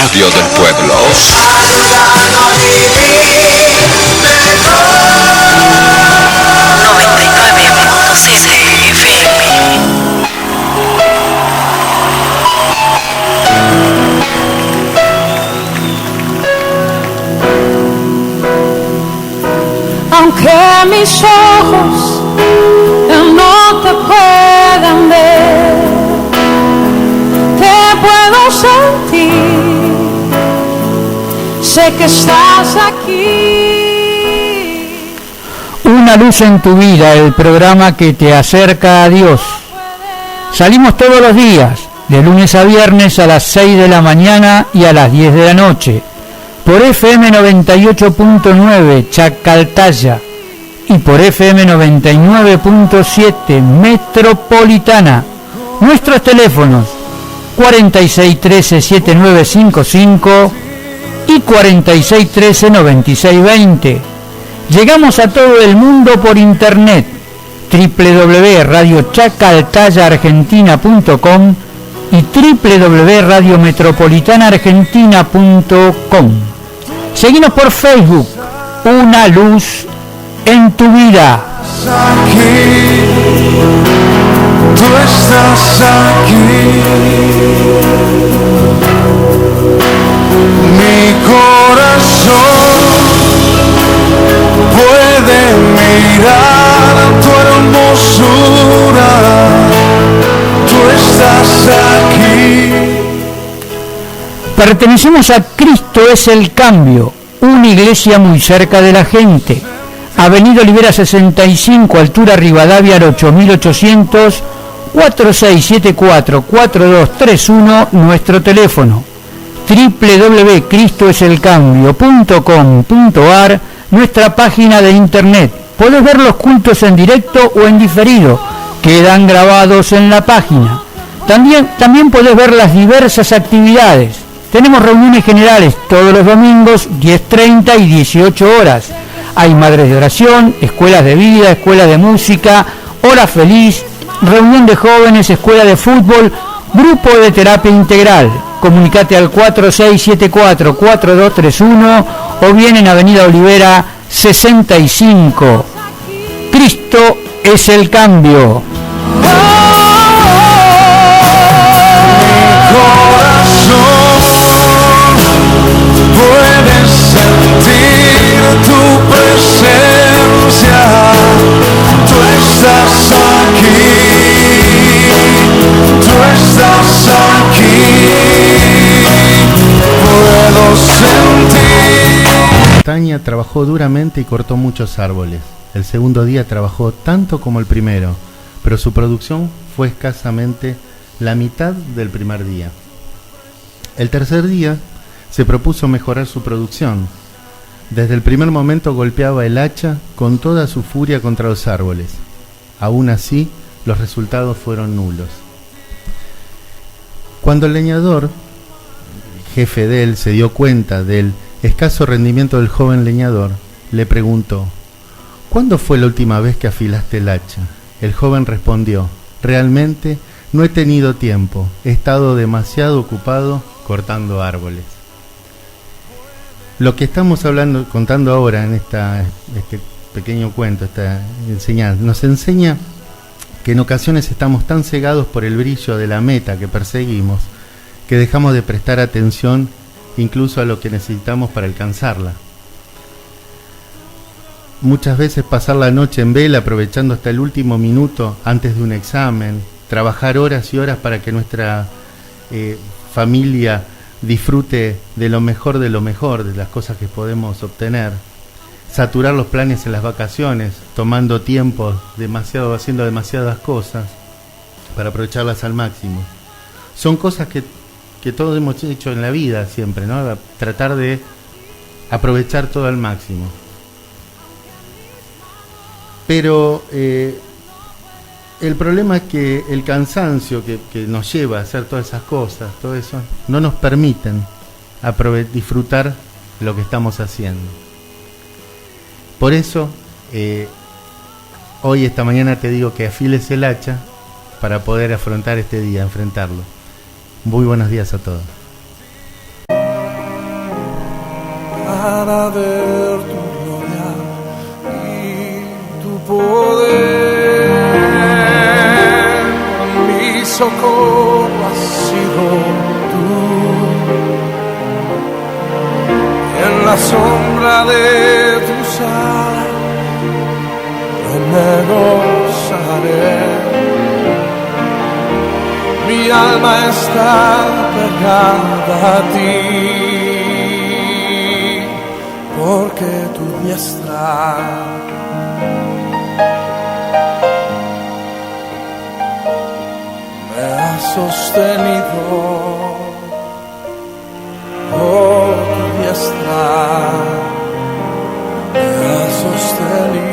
radio del pueblo. Aunque mis ojos no te puedan ver, te puedo sentir, sé que estás aquí. Una luz en tu vida, el programa que te acerca a Dios. Salimos todos los días, de lunes a viernes a las 6 de la mañana y a las 10 de la noche, por FM 98.9 Chacaltaya y por FM 99.7 Metropolitana. Nuestros teléfonos 4613-7955 y 4613-9620. Llegamos a todo el mundo por internet, www.radiochacaltayaargentina.com y www.radiometropolitanaargentina.com. Seguinos por Facebook, Una Luz en tu Vida. Aquí, tú estás aquí, mi corazón puede mirar tu hermosura, tú estás aquí. Pertenecemos a Cristo es el Cambio, una iglesia muy cerca de la gente. Avenida Olivera 65, altura Rivadavia al 8800, 4674-4231, nuestro teléfono. www.cristoeselcambio.com.ar, nuestra página de internet. Podés ver los cultos en directo o en diferido, quedan grabados en la página. También podés ver las diversas actividades. Tenemos reuniones generales todos los domingos, 10:30 y 18 horas. Hay madres de oración, escuelas de vida, escuelas de música, hora feliz, reunión de jóvenes, escuela de fútbol, grupo de terapia integral. Comunicate al 4674-4231 o bien en Avenida Olivera 65. Cristo es el cambio. Puedes sentir tu presencia, tú estás aquí, tú estás aquí, puedo sentir. Tania trabajó duramente y cortó muchos árboles. El segundo día trabajó tanto como el primero, pero su producción fue escasamente la mitad del primer día. El tercer día se propuso mejorar su producción. Desde el primer momento golpeaba el hacha con toda su furia contra los árboles. Aún así, los resultados fueron nulos. Cuando el leñador, jefe de él, se dio cuenta del escaso rendimiento del joven leñador, le preguntó: ¿cuándo fue la última vez que afilaste el hacha? El joven respondió: realmente no he tenido tiempo, he estado demasiado ocupado cortando árboles. Lo que estamos contando ahora en este pequeño cuento, esta enseñanza, nos enseña que en ocasiones estamos tan cegados por el brillo de la meta que perseguimos que dejamos de prestar atención incluso a lo que necesitamos para alcanzarla. Muchas veces pasar la noche en vela aprovechando hasta el último minuto antes de un examen, trabajar horas y horas para que nuestra familia disfrute de lo mejor, de las cosas que podemos obtener, saturar los planes en las vacaciones, tomando tiempo haciendo demasiadas cosas para aprovecharlas al máximo. Son cosas que todos hemos hecho en la vida siempre, ¿no? Tratar de aprovechar todo al máximo. Pero el problema es que el cansancio que nos lleva a hacer todas esas cosas, todo eso, no nos permiten disfrutar lo que estamos haciendo. Por eso, hoy, esta mañana, te digo que afiles el hacha para poder afrontar este día, enfrentarlo. Muy buenos días a todos. para ver tu gloria y tu poder. Mi socorro has sido tú, y en la sombra de tus alas yo me gozaré. Mi alma está pegada a ti, porque tu diestra me ha sostenido. Oh, tu diestra me ha sostenido.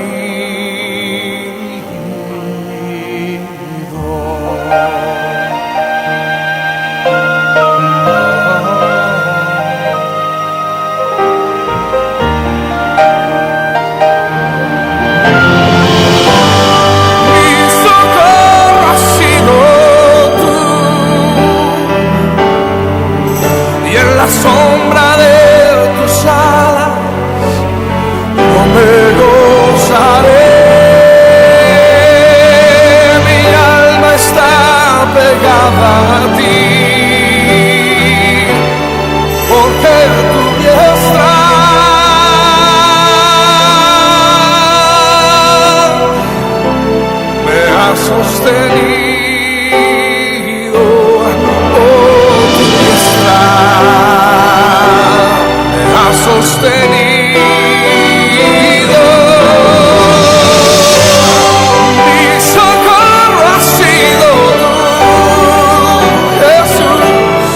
Sombra de tus alas yo me gozaré. Mi alma está pegada a ti, porque tu diestra me ha sostenido. Oh, tu diestra sostenido. Mi socorro ha sido tú, Jesús,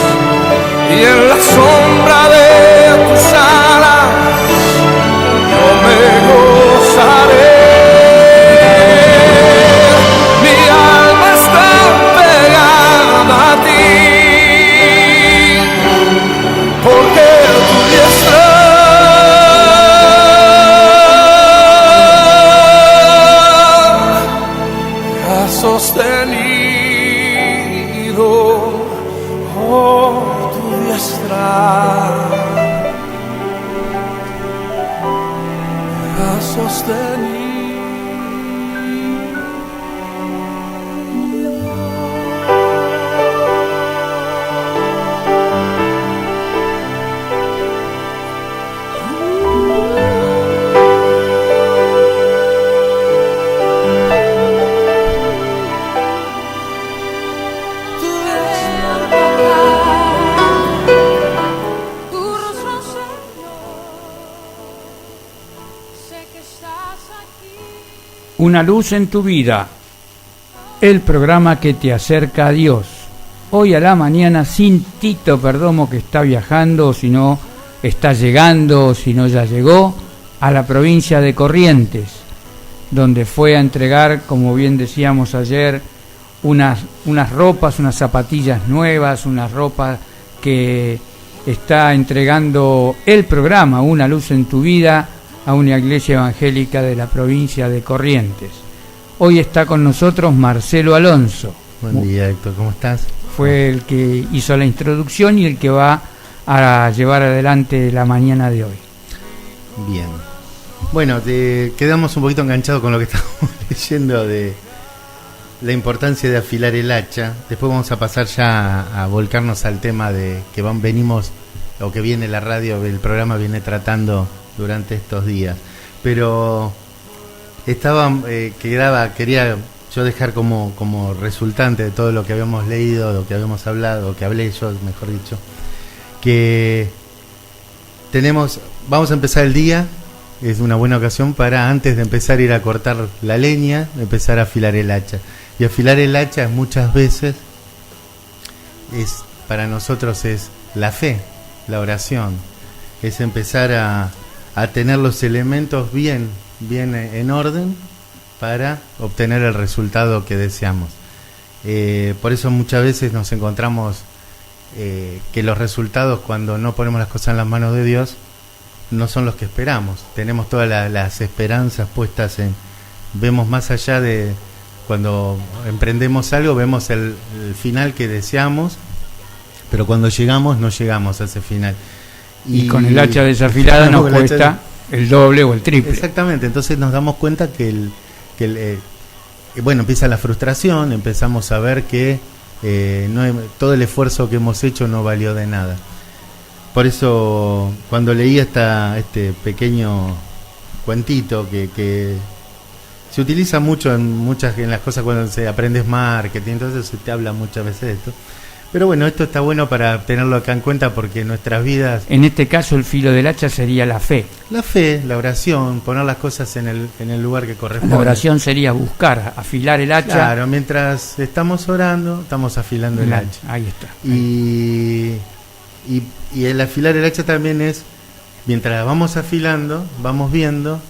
y en la sombra de tus alas yo me gozaré. Mi alma está pegada a ti, porque tu diestra sostenido. Oh, tu diestra me ha sostenido. Una luz en tu vida, el programa que te acerca a Dios. Hoy a la mañana sin Tito Perdomo, que está viajando, o si no está llegando, o si no ya llegó, a la provincia de Corrientes, donde fue a entregar, como bien decíamos ayer, unas ropas, unas zapatillas nuevas, unas ropas que está entregando el programa Una luz en tu vida a una iglesia evangélica de la provincia de Corrientes. Hoy está con nosotros Marcelo Alonso. Buen día, Héctor, ¿cómo estás? Fue el que hizo la introducción y el que va a llevar adelante la mañana de hoy. Bien. Bueno, quedamos un poquito enganchados con lo que estábamos leyendo de la importancia de afilar el hacha. Después vamos a pasar ya a volcarnos al tema de que venimos, o que viene la radio, el programa viene tratando durante estos días. Pero quería yo dejar como resultante de todo lo que habíamos leído, lo que habíamos hablado, o que hablé yo, mejor dicho, que vamos a empezar el día. Es una buena ocasión para, antes de empezar a ir a cortar la leña, empezar a afilar el hacha. Y afilar el hacha muchas veces para nosotros es la fe, la oración. Es empezar a tener los elementos bien en orden para obtener el resultado que deseamos. Por eso muchas veces nos encontramos que los resultados, cuando no ponemos las cosas en las manos de Dios, no son los que esperamos. Tenemos todas las esperanzas puestas vemos más allá de cuando emprendemos algo, vemos el final que deseamos, pero cuando llegamos no llegamos a ese final. Y con el hacha desafilada nos cuesta el doble o el triple. Exactamente, entonces nos damos cuenta que bueno, empieza la frustración, empezamos a ver que todo el esfuerzo que hemos hecho no valió de nada. Por eso, cuando leí este pequeño cuentito que se utiliza mucho en las cosas cuando aprendes marketing, entonces se te habla muchas veces de esto. Pero bueno, esto está bueno para tenerlo acá en cuenta porque nuestras vidas... En este caso el filo del hacha sería la fe. La fe, la oración, poner las cosas en el lugar que corresponde. La oración sería buscar, afilar el hacha. Claro, mientras estamos orando, estamos afilando el hacha. Ahí está. Y el afilar el hacha también es, mientras vamos afilando, vamos viendo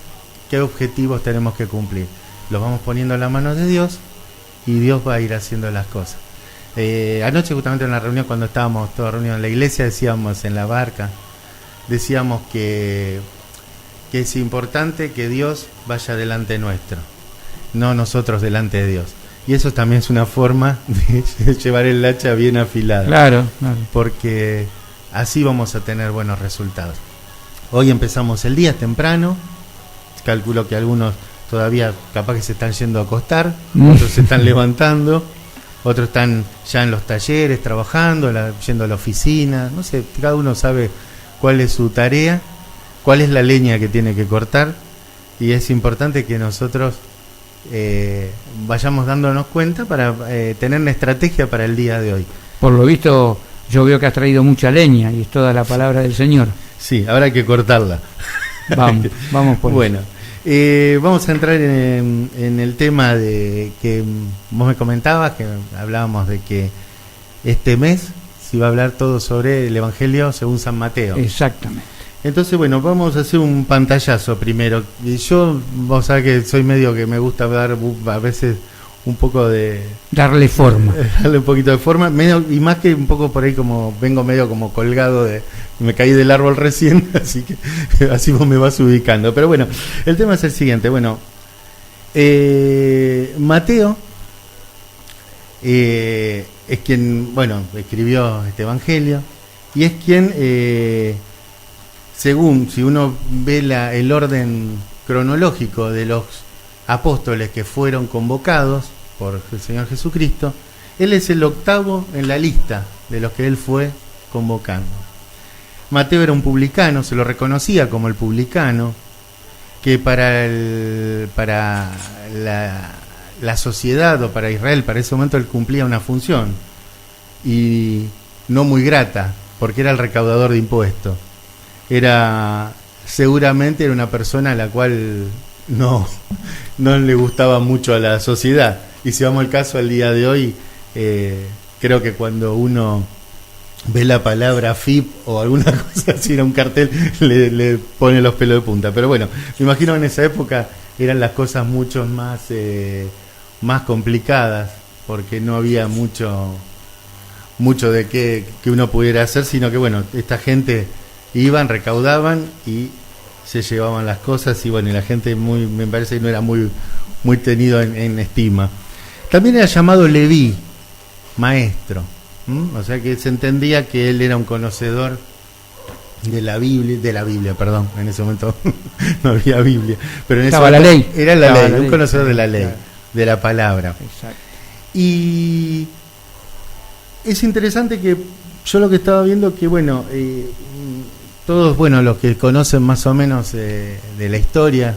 qué objetivos tenemos que cumplir. Los vamos poniendo en las manos de Dios y Dios va a ir haciendo las cosas. Anoche justamente en la reunión, cuando estábamos toda reunión en la iglesia, decíamos en la barca, decíamos que es importante que Dios vaya delante nuestro, no nosotros delante de Dios. Y eso también es una forma de llevar el hacha bien afilada. Claro. Porque así vamos a tener buenos resultados. Hoy empezamos el día temprano, calculo que algunos todavía capaz que se están yendo a acostar, otros se están levantando. Otros están ya en los talleres trabajando, yendo a la oficina, no sé, cada uno sabe cuál es su tarea, cuál es la leña que tiene que cortar, y es importante que nosotros vayamos dándonos cuenta para tener una estrategia para el día de hoy. Por lo visto, yo veo que has traído mucha leña y es toda la palabra del Señor. Sí, ahora hay que cortarla. Vamos por bueno. Vamos a entrar en el tema de que vos me comentabas, que hablábamos de que este mes se iba a hablar todo sobre el Evangelio según San Mateo. Exactamente. Entonces, bueno, vamos a hacer un pantallazo primero. Y yo, vos sabés que soy medio que me gusta dar a veces un poco de... Darle forma. Darle un poquito de forma, y más que un poco por ahí como vengo medio como colgado me caí del árbol recién, así que así vos me vas ubicando. Pero bueno, el tema es el siguiente. Bueno, Mateo es quien, bueno, escribió este evangelio y es quien, según, si uno ve el orden cronológico de los apóstoles que fueron convocados por el Señor Jesucristo, él es el octavo en la lista de los que él fue convocando. Mateo era un publicano, se lo reconocía como el publicano, que para la sociedad o para Israel, para ese momento él cumplía una función, y no muy grata, porque era el recaudador de impuestos. Seguramente era una persona a la cual no le gustaba mucho a la sociedad. Y si vamos al caso al día de hoy, creo que cuando uno ve la palabra FIP o alguna cosa así en un cartel, le pone los pelos de punta. Pero bueno, me imagino que en esa época eran las cosas mucho más complicadas, porque no había mucho de que uno pudiera hacer, sino que bueno, esta gente iban, recaudaban y se llevaban las cosas, y bueno, y la gente me parece que no era muy tenido en estima. También era llamado Leví, maestro, o sea que se entendía que él era un conocedor de la Biblia, perdón, en ese momento no había Biblia, pero en estaba la ley, era la ley, un conocedor de la ley, claro, de la palabra. Exacto. Y es interesante que yo lo que estaba viendo que bueno, todos, bueno, los que conocen más o menos de la historia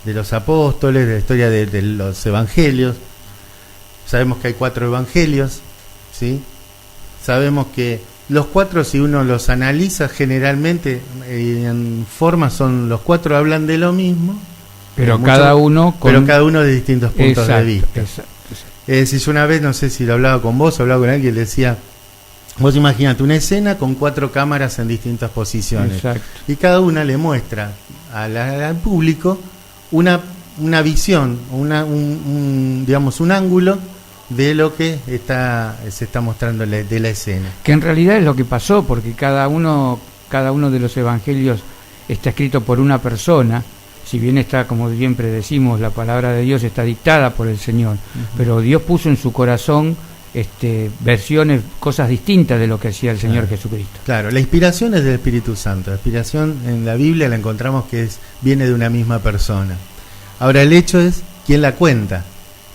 de los apóstoles, de la historia de los evangelios, sabemos que hay 4 evangelios, ¿sí? Sabemos que los 4, si uno los analiza generalmente en forma, los 4 hablan de lo mismo, pero cada uno de distintos puntos de vista. Si yo una vez, no sé si lo hablaba con vos, hablaba con alguien, le decía, vos imagínate una escena con 4 cámaras en distintas posiciones. Exacto. Y cada una le muestra al público una visión, digamos un ángulo de lo que se está mostrando de la escena. Que en realidad es lo que pasó, porque cada uno de los evangelios está escrito por una persona, si bien está, como siempre decimos, la palabra de Dios está dictada por el Señor, pero Dios puso en su corazón versiones, cosas distintas de lo que hacía el Señor Jesucristo. Claro, la inspiración es del Espíritu Santo. La inspiración en la Biblia la encontramos que viene de una misma persona. Ahora, el hecho es quién la cuenta,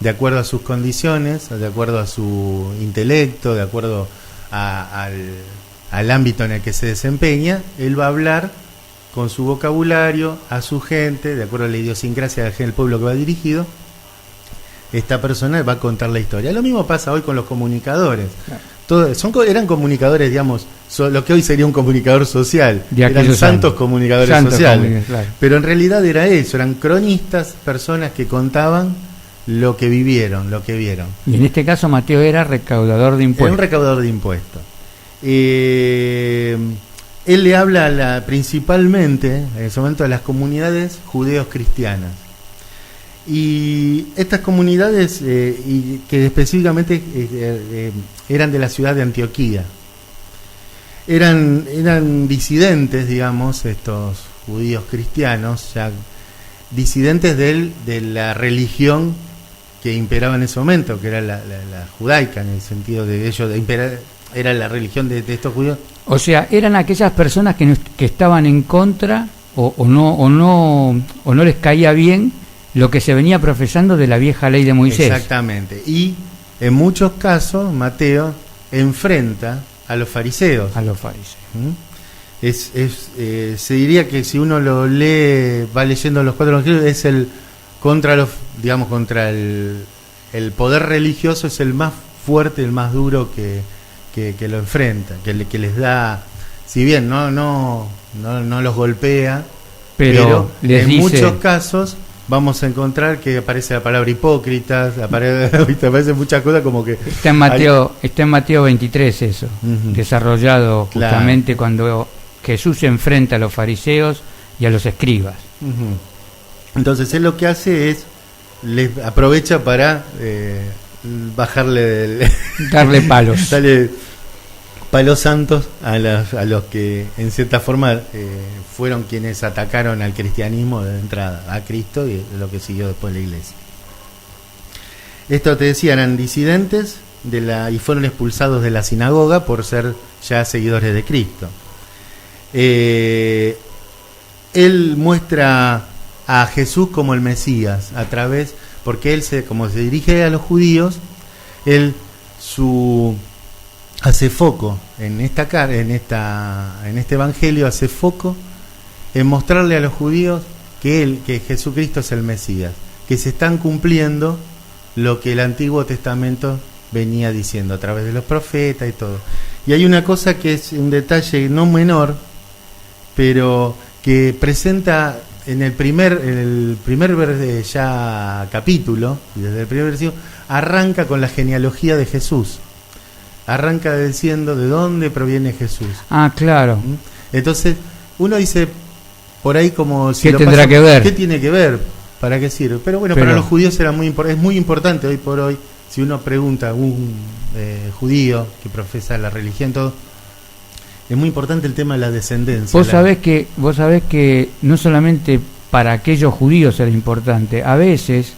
de acuerdo a sus condiciones, de acuerdo a su intelecto, de acuerdo al ámbito en el que se desempeña. Él va a hablar con su vocabulario, a su gente, de acuerdo a la idiosincrasia del pueblo que va dirigido. Esta persona va a contar la historia. Lo mismo pasa hoy con los comunicadores. Eran comunicadores, digamos, lo que hoy sería un comunicador social. Eran santos comunicadores sociales. Claro. Pero en realidad era eso, eran cronistas, personas que contaban lo que vivieron, lo que vieron. Y en este caso Mateo era recaudador de impuestos. Era un recaudador de impuestos. Él le habla principalmente, en ese momento, a las comunidades judeos cristianas. Y estas comunidades, que específicamente eran de la ciudad de Antioquía, eran disidentes, digamos, estos judíos cristianos, ya disidentes de la religión que imperaba en ese momento, que era la judaica, en el sentido de ellos, era la religión de estos judíos. O sea, eran aquellas personas que estaban en contra o no les caía bien lo que se venía profesando de la vieja ley de Moisés. Exactamente. Y en muchos casos Mateo enfrenta a los fariseos. Se diría que si uno lo lee, va leyendo los 4 evangelios, es contra el poder religioso, es el más fuerte, el más duro que lo enfrenta, que les da, si bien no los golpea, pero les en dice, muchos casos vamos a encontrar que aparece la palabra hipócritas, aparecen muchas cosas como que... Está en Mateo 23 eso, desarrollado justamente cuando Jesús se enfrenta a los fariseos y a los escribas. Entonces él lo que hace es, les aprovecha para darle palos. Darle palos santos a los que en cierta forma fueron quienes atacaron al cristianismo de entrada, a Cristo y lo que siguió después la iglesia. Esto te decía, eran disidentes y fueron expulsados de la sinagoga por ser ya seguidores de Cristo. Él muestra a Jesús como el Mesías porque él como se dirige a los judíos, él hace foco en este evangelio, hace foco en mostrarle a los judíos que Jesucristo es el Mesías, que se están cumpliendo lo que el Antiguo Testamento venía diciendo a través de los profetas y todo. Y hay una cosa que es un detalle no menor, pero que presenta en el primer capítulo, y desde el primer versículo, arranca con la genealogía de Jesús. Arranca diciendo de dónde proviene Jesús. Ah, claro. Entonces, uno dice por ahí como si ¿qué tendrá que ver? ¿Qué tiene que ver? ¿Para qué sirve? Pero bueno, para los judíos es muy importante hoy por hoy. Si uno pregunta a un judío que profesa la religión, todo, es muy importante el tema de la descendencia. Vos sabés que no solamente para aquellos judíos era importante. A veces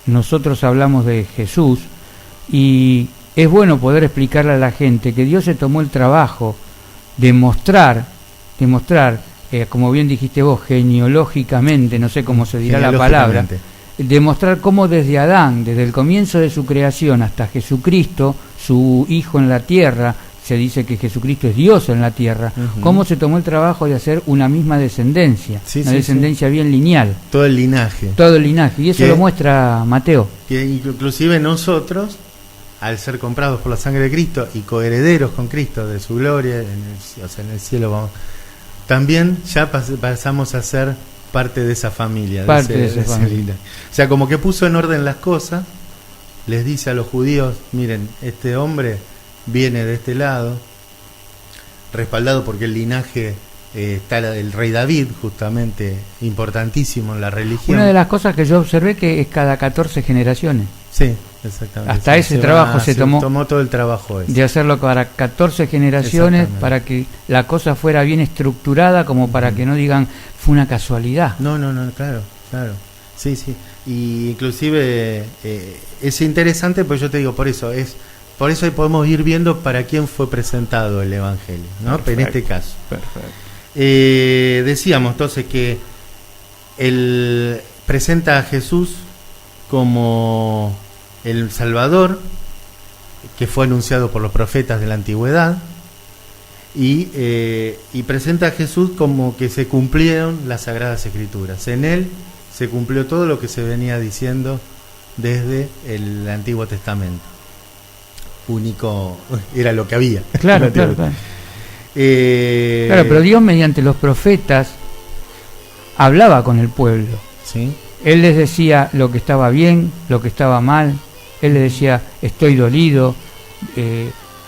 nosotros hablamos de Jesús y es bueno poder explicarle a la gente que Dios se tomó el trabajo de mostrar, como bien dijiste vos, genealógicamente, no sé cómo se dirá la palabra, de mostrar cómo desde Adán, desde el comienzo de su creación hasta Jesucristo, su Hijo en la tierra, se dice que Jesucristo es Dios en la tierra, cómo se tomó el trabajo de hacer una misma descendencia, descendencia bien lineal. Todo el linaje, y eso lo muestra Mateo. Que inclusive nosotros, al ser comprados por la sangre de Cristo y coherederos con Cristo de su gloria, en el cielo también ya pasamos a ser parte de esa familia. De esa familia. O sea, como que puso en orden las cosas, les dice a los judíos, miren, este hombre viene de este lado, respaldado porque el linaje está el rey David, justamente importantísimo en la religión. Una de las cosas que yo observé que es cada 14 generaciones. Sí, exactamente. Hasta ese trabajo se tomó todo el trabajo ese. De hacerlo para 14 generaciones, para que la cosa fuera bien estructurada, como para que no digan fue una casualidad. No, claro. Sí. Y inclusive es interesante, pues yo te digo, por eso es por eso ahí podemos ir viendo para quién fue presentado el Evangelio, ¿no? Perfecto, en este caso. Perfecto. Decíamos entonces que él presenta a Jesús como el Salvador, que fue anunciado por los profetas de la antigüedad, y presenta a Jesús como que se cumplieron las Sagradas Escrituras. En él se cumplió todo lo que se venía diciendo desde el Antiguo Testamento. Único era lo que había. Claro, claro. Claro, pero Dios mediante los profetas hablaba con el pueblo. ¿Sí? Él les decía lo que estaba bien, lo que estaba mal. Él les decía, estoy dolido,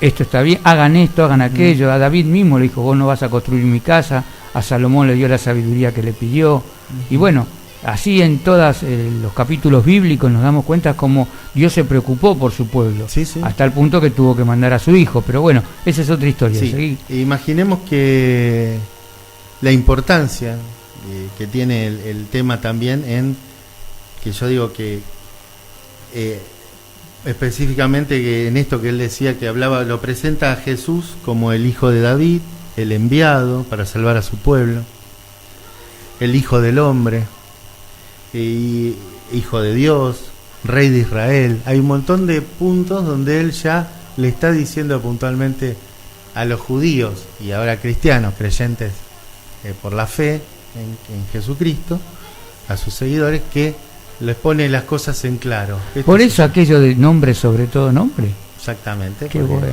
esto está bien, hagan esto, hagan aquello. A David mismo le dijo, vos no vas a construir mi casa. A Salomón le dio la sabiduría que le pidió. Y bueno, así en todos los capítulos bíblicos nos damos cuenta cómo Dios se preocupó por su pueblo, sí, sí. hasta el punto que tuvo que mandar a su hijo. Pero bueno, esa es otra historia. Sí. Imaginemos que la importancia que tiene el tema también en que yo digo que específicamente que en esto que él decía, que hablaba, lo presenta a Jesús como el hijo de David, el enviado para salvar a su pueblo, el hijo del hombre, y hijo de Dios, rey de Israel. Hay un montón de puntos donde él ya le está diciendo puntualmente a los judíos y ahora cristianos, creyentes por la fe en Jesucristo, a sus seguidores, que les pone las cosas en claro. Por eso aquello de nombre sobre todo nombre. Exactamente. Qué bueno.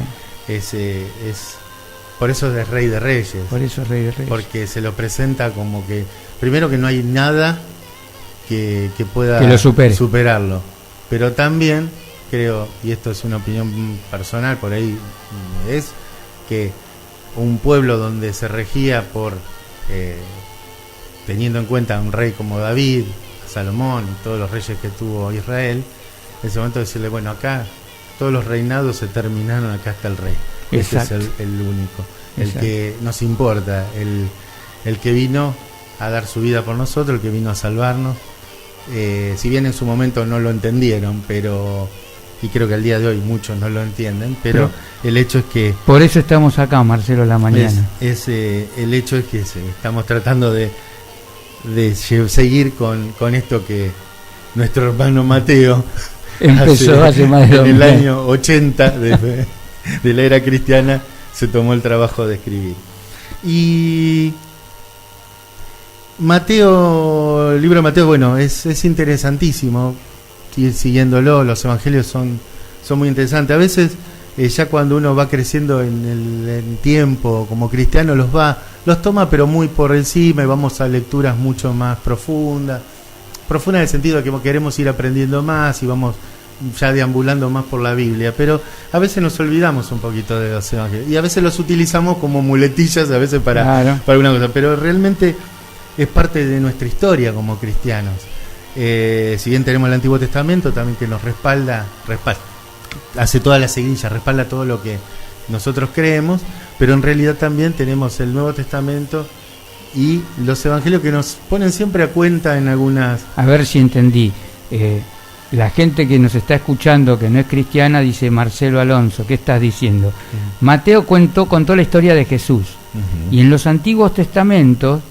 Por eso es Rey de Reyes. Por eso es Rey de Reyes. Porque se lo presenta como que, primero, que no hay nada que pueda que lo superarlo. Pero también creo, y esto es una opinión personal, por ahí es que un pueblo donde se regía por teniendo en cuenta a un rey como David, a Salomón y todos los reyes que tuvo Israel, en ese momento decirle, bueno, acá todos los reinados se terminaron, acá está el rey. Exacto. Ese es el único, el Exacto. que nos importa, el que vino a dar su vida por nosotros, el que vino a salvarnos. Si bien en su momento no lo entendieron, pero y creo que al día de hoy muchos no lo entienden, pero el hecho es que por eso estamos acá, Marcelo, la mañana. El hecho es que estamos tratando de seguir con esto que nuestro hermano Mateo empezó hace más de 2 en el años. año 80 de la era cristiana, se tomó el trabajo de escribir. Y Mateo, el libro de Mateo, bueno, es interesantísimo, ir siguiéndolo. Los evangelios son muy interesantes. A veces ya cuando uno va creciendo en el tiempo como cristiano los toma pero muy por encima, y vamos a lecturas mucho más profundas en el sentido de que queremos ir aprendiendo más y vamos ya deambulando más por la Biblia, pero a veces nos olvidamos un poquito de los evangelios y a veces los utilizamos como muletillas, a veces para alguna cosa, pero realmente es parte de nuestra historia como cristianos. Si bien tenemos el Antiguo Testamento también que nos respalda, hace toda la seguidilla, respalda todo lo que nosotros creemos, pero en realidad también tenemos el Nuevo Testamento y los evangelios que nos ponen siempre a cuenta en algunas... A ver si entendí. La gente que nos está escuchando que no es cristiana dice, Marcelo Alonso, ¿qué estás diciendo? Mateo contó la historia de Jesús, y en los Antiguos Testamentos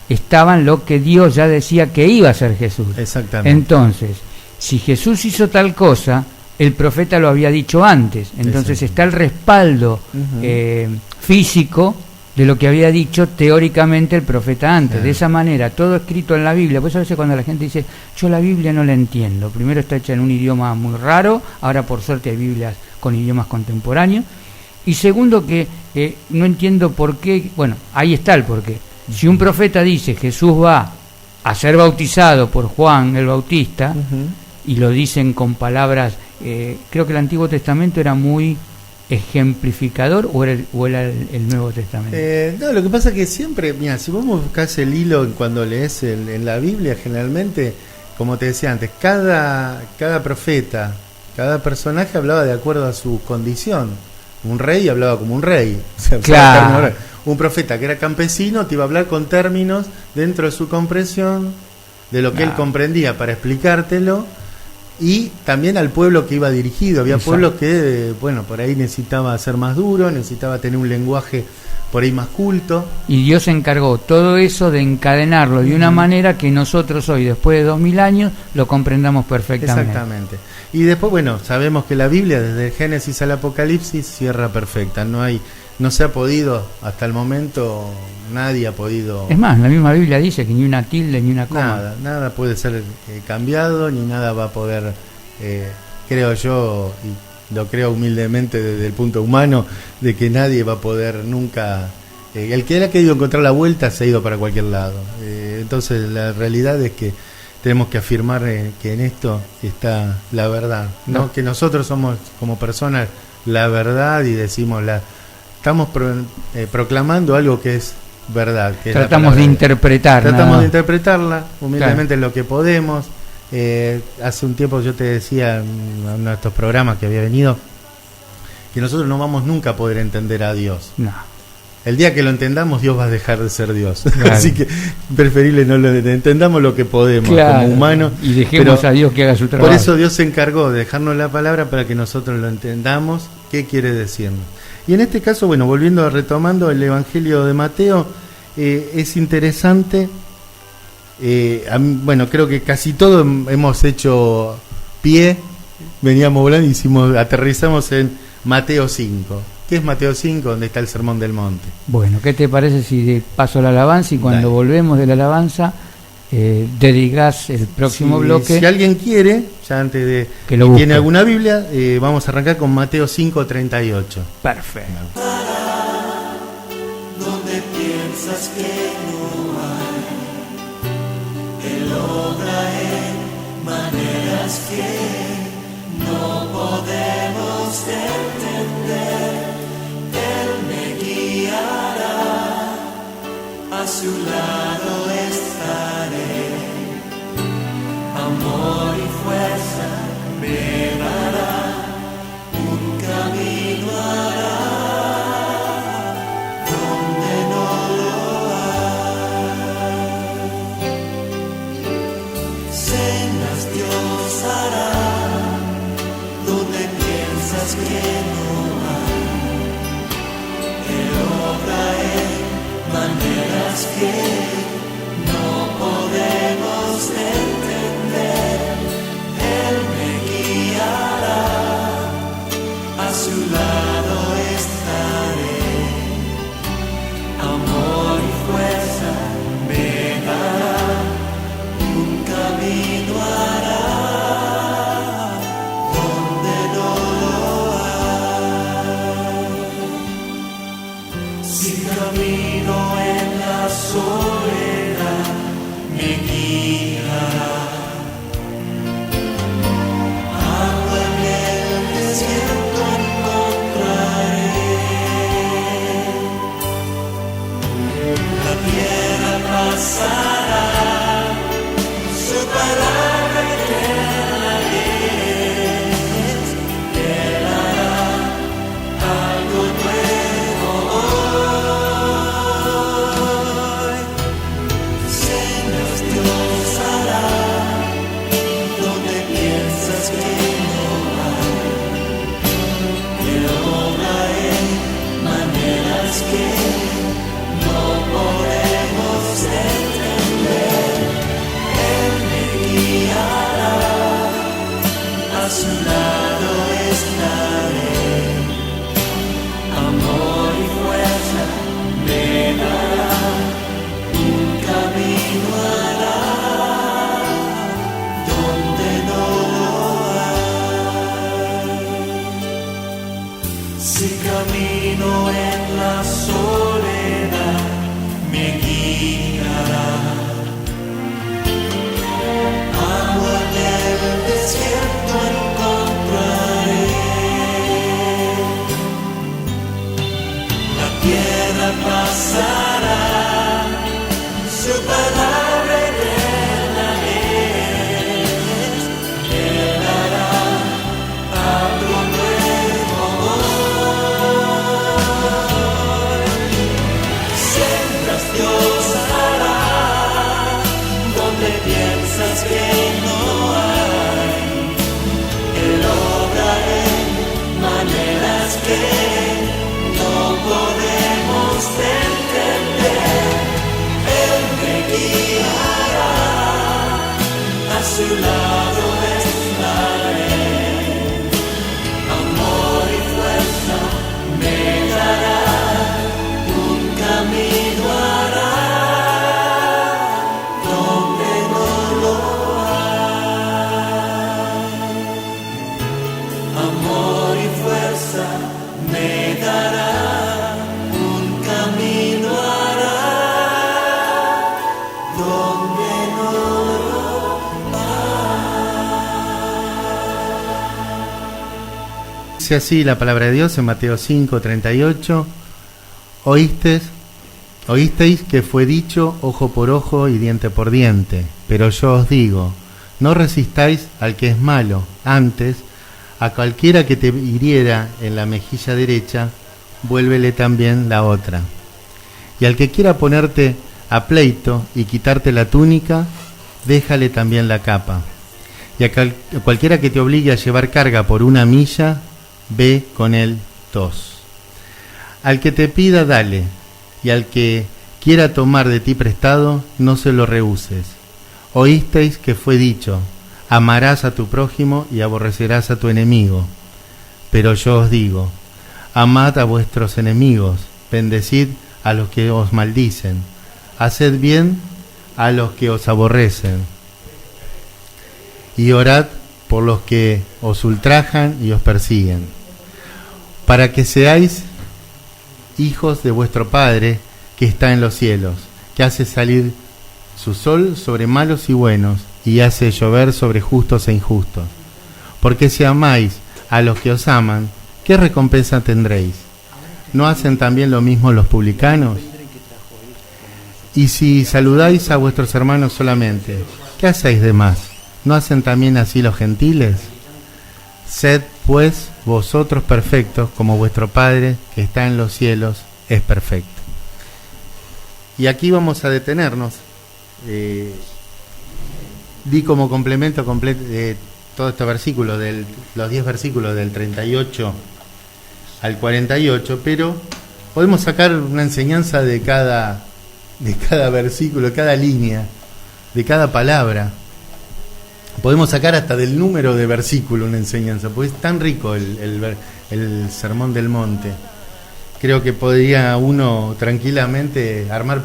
estaban lo que Dios ya decía que iba a ser Jesús. Exactamente. Entonces, si Jesús hizo tal cosa, el profeta lo había dicho antes. Entonces está el respaldo físico de lo que había dicho teóricamente el profeta antes. De esa manera, todo escrito en la Biblia. Pues a veces cuando la gente dice, yo la Biblia no la entiendo. Primero está hecha en un idioma muy raro, ahora por suerte hay Biblias con idiomas contemporáneos. Y segundo que no entiendo por qué, bueno, ahí está el porqué. Si un profeta dice Jesús va a ser bautizado por Juan el Bautista, y lo dicen con palabras, creo que el Antiguo Testamento era muy ejemplificador, o era el Nuevo Testamento. No, lo que pasa es que siempre, mira, si vos buscás el hilo cuando lees en la Biblia, generalmente, como te decía antes, cada profeta, cada personaje hablaba de acuerdo a su condición. Un rey hablaba como un rey. O sea, claro. Un profeta que era campesino te iba a hablar con términos dentro de su comprensión, de lo que él comprendía para explicártelo. y también al pueblo que iba dirigido. Había Exacto. pueblos que, bueno, por ahí necesitaba ser más duro, necesitaba tener un lenguaje por ahí más culto. Y Dios se encargó todo eso de encadenarlo de una manera que nosotros hoy, después de 2000 años, lo comprendamos perfectamente. Exactamente. Y después, bueno, sabemos que la Biblia, desde el Génesis al Apocalipsis, cierra perfecta. No se ha podido, hasta el momento, nadie ha podido... Es más, la misma Biblia dice que ni una tilde ni una coma. Nada puede ser cambiado, ni nada va a poder, creo yo, y lo creo humildemente desde el punto humano, de que nadie va a poder nunca... el que ha querido encontrar la vuelta se ha ido para cualquier lado. Entonces la realidad es que tenemos que afirmar que en esto está la verdad, ¿no? Que nosotros somos como personas la verdad y decimos estamos proclamando algo que es verdad. Que Tratamos de interpretar. Tratamos de interpretarla humildemente en lo que podemos. Hace un tiempo yo te decía en uno de estos programas que había venido que nosotros no vamos nunca a poder entender a Dios. No. El día que lo entendamos, Dios va a dejar de ser Dios. Claro. Así que preferible no lo entendamos lo que podemos, Claro, como humanos. y dejemos a Dios que haga su trabajo. Por eso Dios se encargó de dejarnos la palabra para que nosotros lo entendamos, qué quiere decirnos. Y en este caso, bueno, retomando el Evangelio de Mateo, es interesante. Bueno, creo que casi todos hemos hecho pie, veníamos volando y aterrizamos en Mateo 5. ¿Qué es Mateo 5? Donde está el Sermón del Monte. Bueno, ¿qué te parece si de paso la alabanza y cuando Dale. volvemos de la alabanza dedicás el próximo bloque? Si alguien quiere, ya antes de Que lo y busque. tiene alguna Biblia, vamos a arrancar con Mateo 5:38. Perfecto. Donde piensas que no hay, Él obra en maneras que no podemos entender. Él me guiará, a su lado estaré, amor y fuerza me dará, un camino hará. Que no hay, Él obra en maneras que no podemos entender. Él me guiará, a su lado estaré, amor y fuerza me dará, un camino hará. Camino en la soledad me guiará, agua en el desierto encontraré, la piedra pasará, su palabra eterna es, Él hará algo nuevo. A su lado estaré, amor y fuerza me dará, un camino hará, donde no lo hay. Si camino en la soledad me guiará, agua en el desierto encontraré, la piedra pasará, su palabra eterna es, Él hará algo nuevo hoy. Siembras Dios hará, donde piensas que no hay, Dice así la palabra de Dios en Mateo 5:38. Oísteis que fue dicho ojo por ojo y diente por diente, pero yo os digo, no resistáis al que es malo, antes, a cualquiera que te hiriera en la mejilla derecha, vuélvele también la otra. Y al que quiera ponerte a pleito y quitarte la túnica, déjale también la capa. Y a cualquiera que te obligue a llevar carga por 1 milla, ve con él 2. Al que te pida, dale, y al que quiera tomar de ti prestado, no se lo rehuses. Oísteis que fue dicho, amarás a tu prójimo y aborrecerás a tu enemigo. Pero yo os digo, amad a vuestros enemigos, bendecid a los que os maldicen, haced bien a los que os aborrecen, y orad por los que os ultrajan y os persiguen, para que seáis hijos de vuestro Padre que está en los cielos, que hace salir su sol sobre malos y buenos, y hace llover sobre justos e injustos. Porque si amáis a los que os aman, ¿qué recompensa tendréis? ¿No hacen también lo mismo los publicanos? Y si saludáis a vuestros hermanos solamente, ¿qué hacéis de más? ¿No hacen también así los gentiles? Sed pues vosotros perfectos, como vuestro Padre que está en los cielos es perfecto. Y aquí vamos a detenernos. Di como complemento todo este versículo, los 10 versículos del 38 al 48, pero podemos sacar una enseñanza de cada versículo, de cada línea, de cada palabra. Podemos sacar hasta del número de versículo una enseñanza, porque es tan rico el Sermón del Monte. Creo que podría uno tranquilamente armar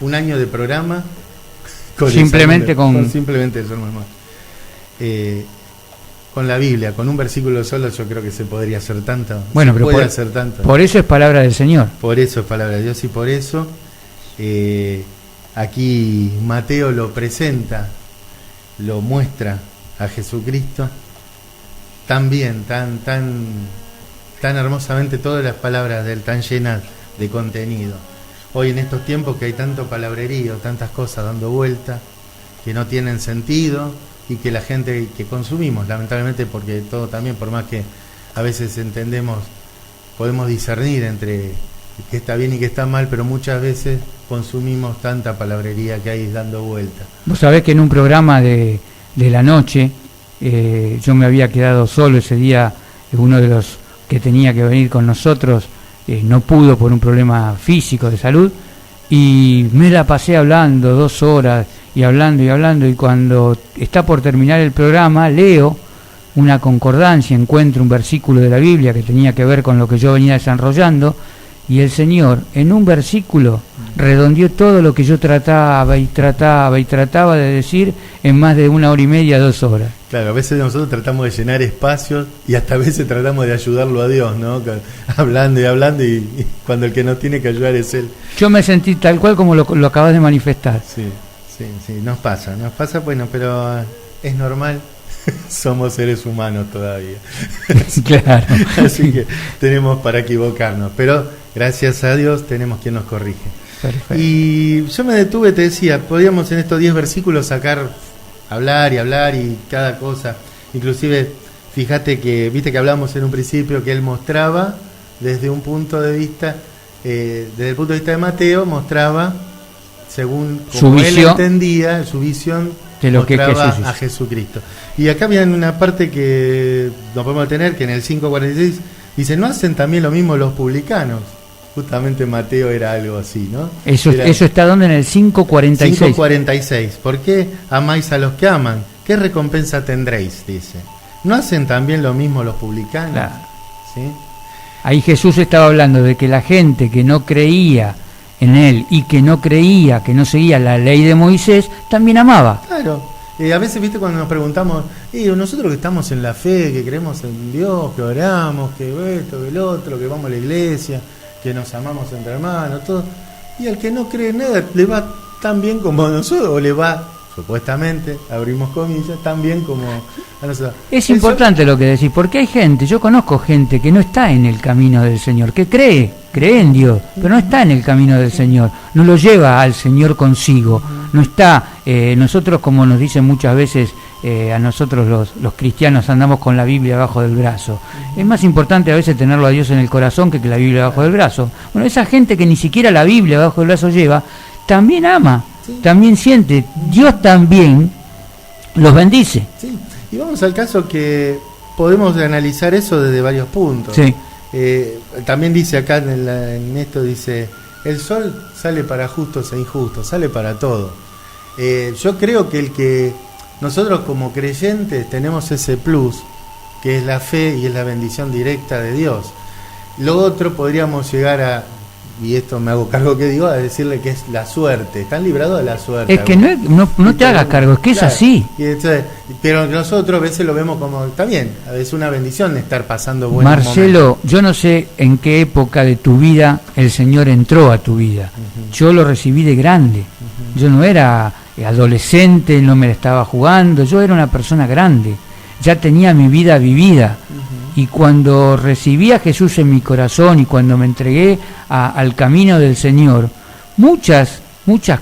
un año de programa simplemente el Sermón del Monte. Con la Biblia, con un versículo solo, yo creo que se podría hacer tanto. Bueno, pero por eso es palabra del Señor. Por eso es palabra de Dios, y por eso aquí Mateo lo presenta, lo muestra a Jesucristo tan bien, tan hermosamente, todas las palabras de él tan llenas de contenido. Hoy en estos tiempos que hay tanto palabrerío, tantas cosas dando vuelta que no tienen sentido, y que la gente que consumimos, lamentablemente, porque todo también, por más que a veces entendemos, podemos discernir entre que está bien y que está mal, pero muchas veces consumimos tanta palabrería que hay dando vuelta. Vos sabés que en un programa de la noche, yo me había quedado solo ese día, uno de los que tenía que venir con nosotros no pudo por un problema físico de salud, y me la pasé hablando 2 horas, y hablando, y cuando está por terminar el programa, leo una concordancia, encuentro un versículo de la Biblia que tenía que ver con lo que yo venía desarrollando, y el Señor en un versículo redondeó todo lo que yo trataba de decir en más de 1 hora y media, 2 horas. Claro, a veces nosotros tratamos de llenar espacios, y hasta a veces tratamos de ayudarlo a Dios, ¿no? Hablando, y cuando el que nos tiene que ayudar es Él. Yo me sentí tal cual como lo acabas de manifestar. Sí, nos pasa, bueno, pero es normal, somos seres humanos todavía. Claro. Así que tenemos para equivocarnos, pero gracias a Dios tenemos quien nos corrige. Perfecto. Y yo me detuve, te decía, podíamos en estos 10 versículos hablar y cada cosa. Inclusive, fíjate que, viste que hablamos en un principio que él mostraba desde un punto de vista, desde el punto de vista de Mateo, mostraba según como él entendía, su visión de lo que mostraba Jesús a Jesucristo. Y acá viene una parte que no podemos tener, que en el 5:46 dice, ¿no hacen también lo mismo los publicanos? Justamente Mateo era algo así, ¿no? Eso está donde en el 5:46. 5:46. ¿Por qué amáis a los que aman? ¿Qué recompensa tendréis? Dice. ¿No hacen también lo mismo los publicanos? Claro. ¿Sí? Ahí Jesús estaba hablando de que la gente que no creía en él y que no creía, que no seguía la ley de Moisés, también amaba. Claro. A veces, viste, cuando nos preguntamos, nosotros que estamos en la fe, que creemos en Dios, que oramos, que esto, que el otro, que vamos a la iglesia, que nos amamos entre hermanos, todo, y al que no cree nada le va tan bien como a nosotros, o le va, supuestamente, abrimos comillas, tan bien como a nosotros. Es importante lo que decís, porque hay gente, yo conozco gente que no está en el camino del Señor, que cree en Dios, pero no está en el camino del Señor, no lo lleva al Señor consigo, no está, nosotros, como nos dicen muchas veces, a nosotros los cristianos andamos con la Biblia abajo del brazo. Es más importante a veces tenerlo a Dios en el corazón que la Biblia abajo del brazo. Bueno, esa gente que ni siquiera la Biblia abajo del brazo lleva, también ama, también siente, Dios también los bendice. Sí, y vamos al caso que podemos analizar eso desde varios puntos. Sí. También dice acá en esto, dice, el sol sale para justos e injustos, sale para todo. Yo creo que nosotros como creyentes tenemos ese plus, que es la fe y es la bendición directa de Dios. Lo otro podríamos llegar a, y esto me hago cargo que digo, a decirle que es la suerte. Están librados de la suerte. Es que no te hagas cargo, es que es así. Y entonces, pero nosotros a veces lo vemos como, está bien, es una bendición estar pasando buenos Marcelo, momentos. yo no sé en qué época de tu vida el Señor entró a tu vida. Yo lo recibí de grande. Yo no era adolescente, no me la estaba jugando, yo era una persona grande. Ya tenía mi vida vivida. Y cuando recibí a Jesús en mi corazón y cuando me entregué al camino del Señor, muchas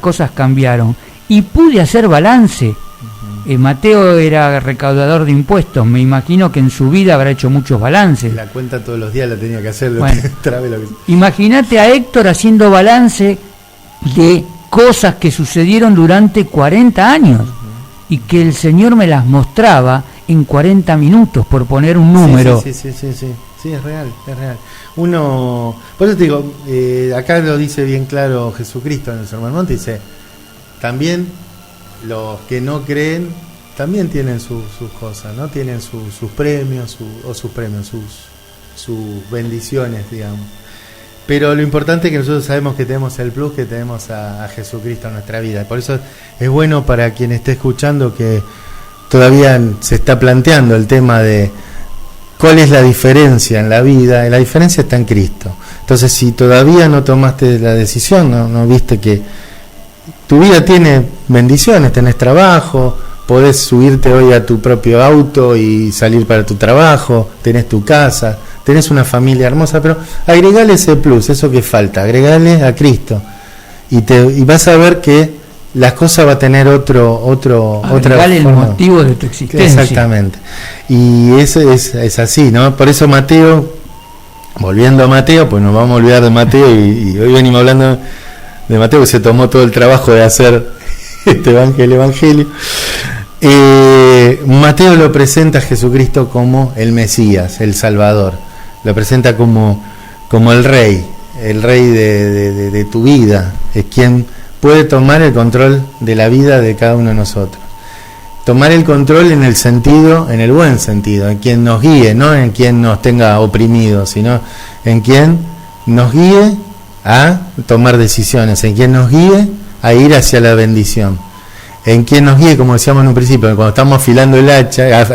cosas cambiaron y pude hacer balance. Mateo era recaudador de impuestos, me imagino que en su vida habrá hecho muchos balances. La cuenta todos los días la tenía que hacer. Bueno, lo que... Imagínate a Héctor haciendo balance de cosas que sucedieron durante 40 años y que el Señor me las mostraba en 40 minutos, por poner un número. Sí, es real. Uno, por eso te digo, acá lo dice bien claro Jesucristo en el Sermón del Monte, dice, también los que no creen también tienen sus cosas, ¿no? Tienen sus premios, sus bendiciones, digamos. Pero lo importante es que nosotros sabemos que tenemos el plus, que tenemos a Jesucristo en nuestra vida. Por eso es bueno para quien esté escuchando que todavía se está planteando el tema de cuál es la diferencia en la vida. La diferencia está en Cristo. Entonces, si todavía no tomaste la decisión, no viste que tu vida tiene bendiciones, tenés trabajo, podés subirte hoy a tu propio auto y salir para tu trabajo, tenés tu casa, tenés una familia hermosa, pero agregale ese plus, eso que falta, agregale a Cristo y vas a ver que las cosas va a tener otra Agregale el motivo de tu existencia. Exactamente. Y eso es así, ¿no? Por eso Mateo, volviendo a Mateo, pues nos vamos a olvidar de Mateo y hoy venimos hablando de Mateo, que se tomó todo el trabajo de hacer el evangelio. Mateo lo presenta a Jesucristo como el Mesías, el Salvador. Lo presenta como el rey de tu vida. Es quien puede tomar el control de la vida de cada uno de nosotros. Tomar el control en el buen sentido, en quien nos guíe, no en quien nos tenga oprimidos, sino en quien nos guíe a tomar decisiones, en quien nos guíe a ir hacia la bendición, en quien nos guíe, como decíamos en un principio, cuando estamos afilando el hacha,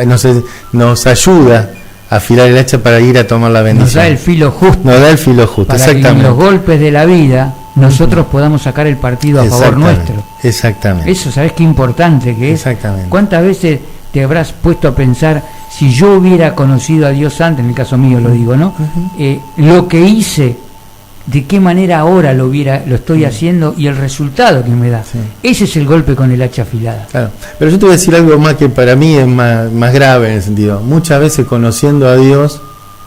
nos ayuda a afilar el hacha para ir a tomar la bendición. Nos da el filo justo. Para que en los golpes de la vida nosotros podamos sacar el partido a favor nuestro. Exactamente. Eso, ¿sabés qué importante que es? Exactamente. ¿Cuántas veces te habrás puesto a pensar, si yo hubiera conocido a Dios antes, en el caso mío lo digo, ¿no? Lo que hice, de qué manera ahora lo estoy haciendo y el resultado que me da. Sí. Ese es el golpe con el hacha afilada. Claro. Pero yo te voy a decir algo más que para mí es más grave en el sentido. Muchas veces conociendo a Dios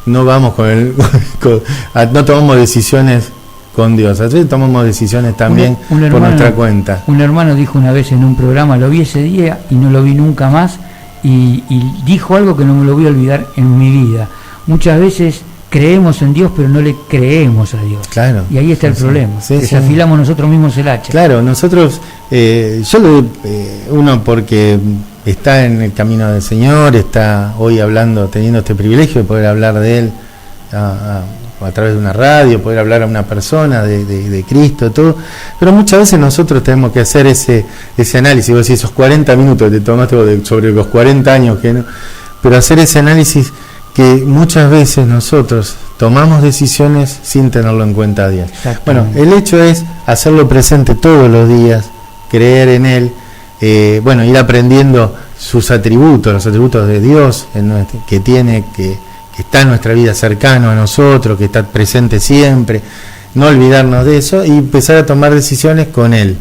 no vamos no tomamos decisiones con Dios. A veces tomamos decisiones también por nuestra cuenta. Un hermano dijo una vez en un programa, lo vi ese día y no lo vi nunca más, y dijo algo que no me lo voy a olvidar en mi vida. Muchas veces creemos en Dios, pero no le creemos a Dios. Claro. Y ahí está el problema. Desafilamos nosotros mismos el hacha. Claro, nosotros, uno porque está en el camino del Señor, está hoy teniendo este privilegio de poder hablar de Él a través de una radio, poder hablar a una persona de Cristo, todo, pero muchas veces nosotros tenemos que hacer ese análisis, vos decís, esos 40 minutos que te tomaste sobre los 40 años, pero hacer ese análisis que muchas veces nosotros tomamos decisiones sin tenerlo en cuenta a Dios. Bueno, el hecho es hacerlo presente todos los días creer en Él, bueno, ir aprendiendo sus atributos, los atributos de Dios que tiene, que está en nuestra vida cercano a nosotros, que está presente siempre, no olvidarnos de eso y empezar a tomar decisiones con Él,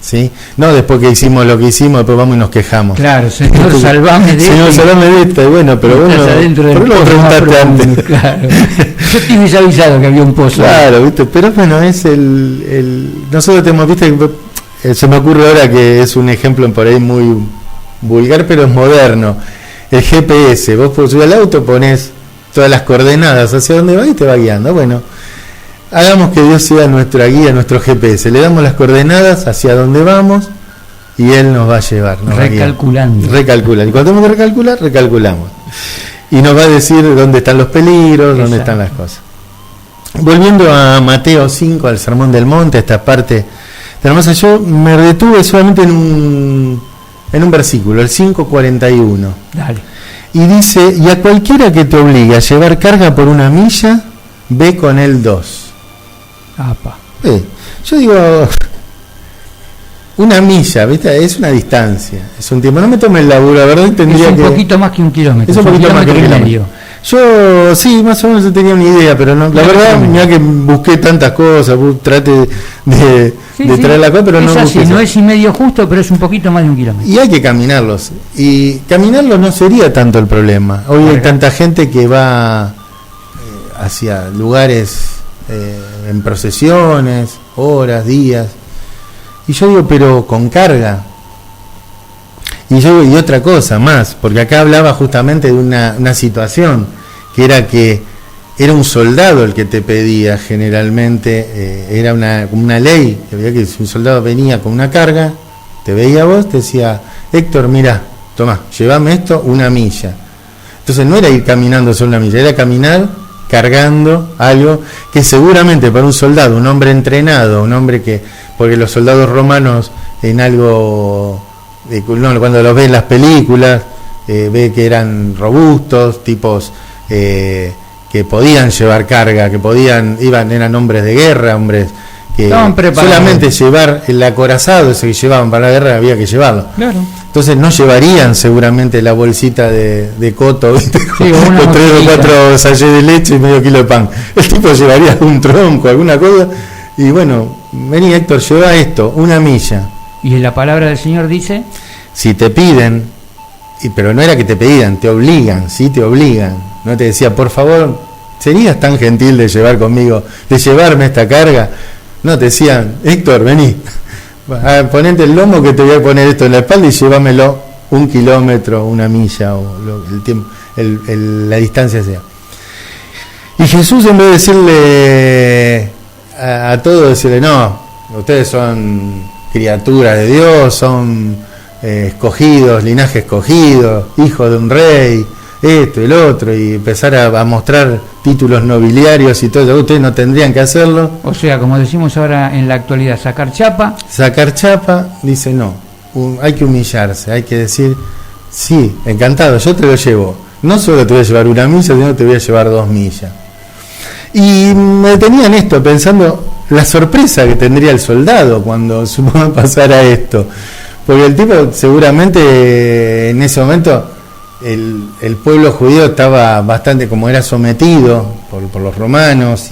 ¿sí? No después que hicimos lo que hicimos, después vamos y nos quejamos. Claro, Señor, salvame de Señor, esto. salvame de esto, y bueno, pero bueno, ¿por qué lo preguntaste antes? Claro. Yo te hubiese avisado que había un pozo. Claro, ¿viste? Pero bueno, es nosotros tenemos, viste, se me ocurre ahora que es un ejemplo por ahí muy vulgar, pero es moderno. El GPS, vos por subir al auto pones todas las coordenadas hacia dónde va y te va guiando. Bueno, hagamos que Dios sea nuestra guía, nuestro GPS. Le damos las coordenadas hacia dónde vamos y Él nos va a llevar. Recalculando. Recalculando. Y cuando tenemos que recalcular, recalculamos. Y nos va a decir dónde están los peligros, dónde están las cosas. Volviendo a Mateo 5, al Sermón del Monte, esta parte hermosa, yo me detuve solamente en un versículo, el 5:41. Dale. Y dice, y a cualquiera que te obligue a llevar carga por 1 milla, ve con él 2. Apa. Yo digo, 1 milla, ¿viste? Es una distancia, es un tiempo. No me tome el laburo, la verdad tendría es un que... poquito más que 1 kilómetro. Es un poquito más que 1 kilómetro. Yo sí, más o menos tenía una idea, pero no, la verdad, mira que busqué tantas cosas, trate de traer la cosa, pero es no así, busqué. No es y medio justo, pero es un poquito más de 1 kilómetro. Y hay que caminarlos. Y caminarlos no sería tanto el problema. Hoy hay tanta gente que va hacia lugares en procesiones, horas, días. Y yo digo, pero con carga. Y otra cosa más, porque acá hablaba justamente de una situación, que era un soldado el que te pedía generalmente, era una ley, que veía que si un soldado venía con una carga, te veía a vos, te decía, Héctor, mirá, tomá, llévame esto 1 milla. Entonces no era ir caminando solo 1 milla, era caminar cargando algo que seguramente para un soldado, un hombre entrenado, un hombre porque los soldados romanos en algo... cuando los ve en las películas, ve que eran robustos, tipos que podían llevar carga, eran hombres de guerra, hombres que solamente llevar el acorazado ese que llevaban para la guerra había que llevarlo. Claro. Entonces no llevarían seguramente la bolsita de coto, ¿viste? Sí, con 3 o 4 sachets de leche y medio kilo de pan. El tipo llevaría un tronco, alguna cosa, y bueno, vení Héctor, lleva esto, 1 milla. Y la palabra del Señor dice, si te piden, pero no era que te pedían, te obligan, sí te obligan. No te decía, por favor, ¿serías tan gentil de llevarme esta carga? No, te decían, Héctor, vení, ponete el lomo que te voy a poner esto en la espalda y llévamelo 1 kilómetro, 1 milla, o el tiempo, la distancia sea. Y Jesús, en vez de decirle a todos, decirle, no, ustedes son criaturas de Dios, son escogidos, linaje escogido, hijos de un rey, esto y el otro, y empezar a mostrar títulos nobiliarios y todo eso, ustedes no tendrían que hacerlo. O sea, como decimos ahora en la actualidad, sacar chapa, dice no, hay que humillarse, hay que decir, sí, encantado, yo te lo llevo, no solo te voy a llevar 1 milla, sino te voy a llevar 2 millas. Y me detenía en esto, pensando la sorpresa que tendría el soldado cuando suponga pasara esto, porque el tipo seguramente en ese momento el pueblo judío estaba bastante, como era sometido por los romanos,